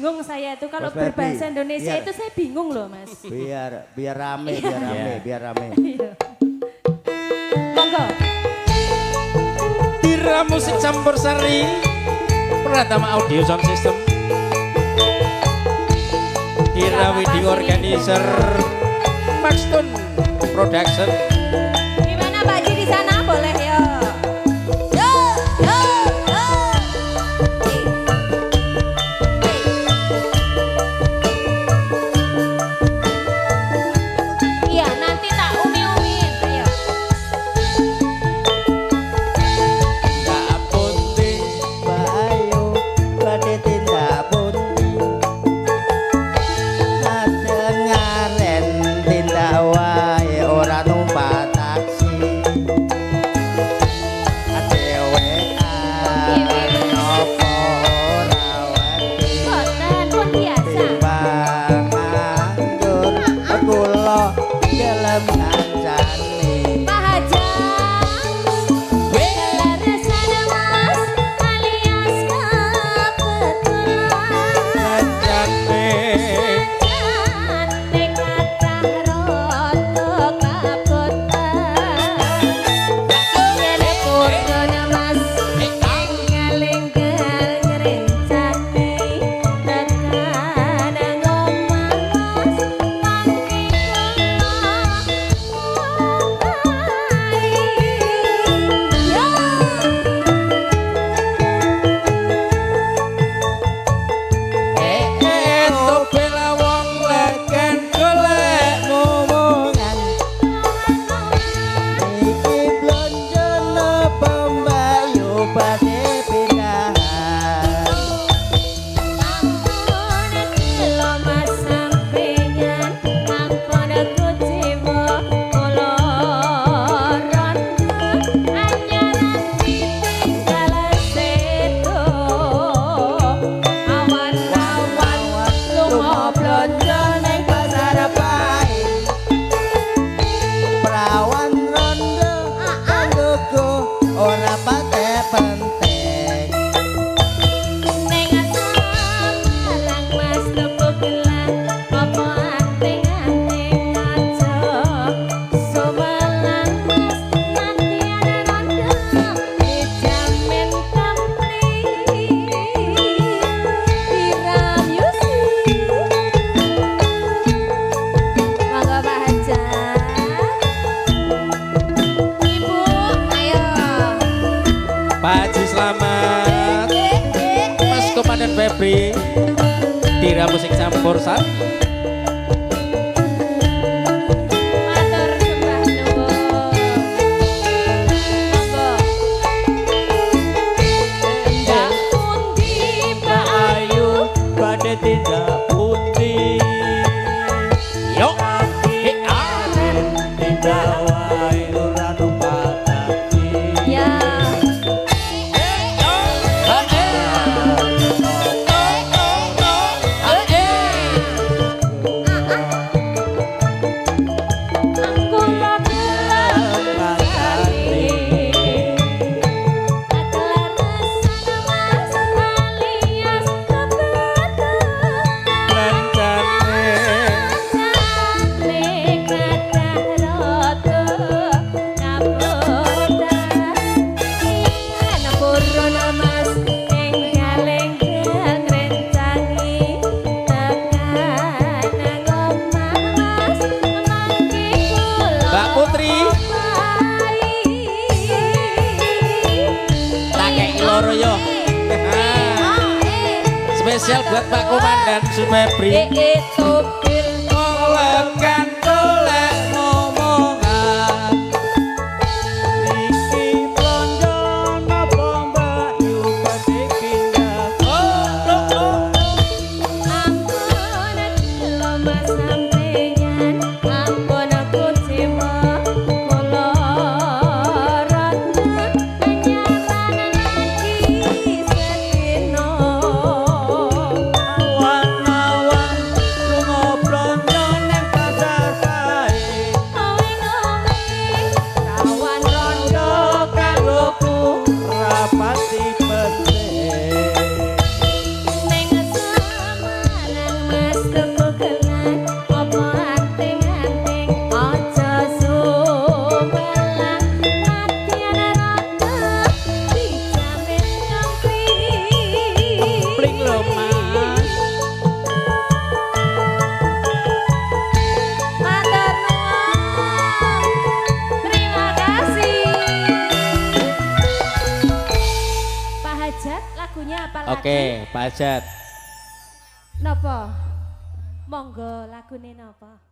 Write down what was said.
bingung saya itu kalau Mas Ferdi, berbahasa Indonesia biar- itu saya bingung loh Mas. Biar rame, biar rame. Iya. Monggo. Tira musik campur sari Pratama Audio Sound System Tira Video Organizer Maxton Production. Gimana Pak Ji di sana boleh ya? Yo, yo, yo. Iya, nanti tak umi-umiin. Ayo. Tak putih, Bayu, badhe tindak putih. Kadang ngaren tindak wae ora numpak taksi. Adewean nopo ora wedi. Boten pun biasa. Timbang nganggur kula dalem ngancani. Pak Hajat. Resana Mas alias kebetulan. Ngajane Jane kathah rada kabotan. Yen kono Mas enggal-enggal ngrencane tekan ngomong Mas mangke entuk bela wong leken golek momongan. Iki blonjo napa Bayu badhe pindahan. Ampun kula Mas sampeyan ampun kuciwa kula rondo anyaran ditinggal sedo awan-awan lunga blonjo ning pasar Pahit Perawan rondo kanggoku ora pate penting. ning asam Mas tuku gelang apa anting-anting aja sumelang Mas nanti ana rondo dijamin komplit Tiram Yusi monggo Pak Hajat Ibu ayo Pak Haji selamat. Mas Komandan Febri Tira musik campur sari. matur sembah nuwun monggo ndak pundi Pak Ayu badhe tindak putih. Yo Tindak wae ora numpak taksi. ya kula gelem kali aklar resana Mas alias kebetulan Mbak Putri tak kei loro yo. Spesial buat Pak Komandan Febri. Lekan golek momongan. Iki blonjo napa Bayu badhe pindahan. Awan-awan lunga lagunya apa lagi? Oke, Pak Ajat. Nopo? Monggo lagune nopo?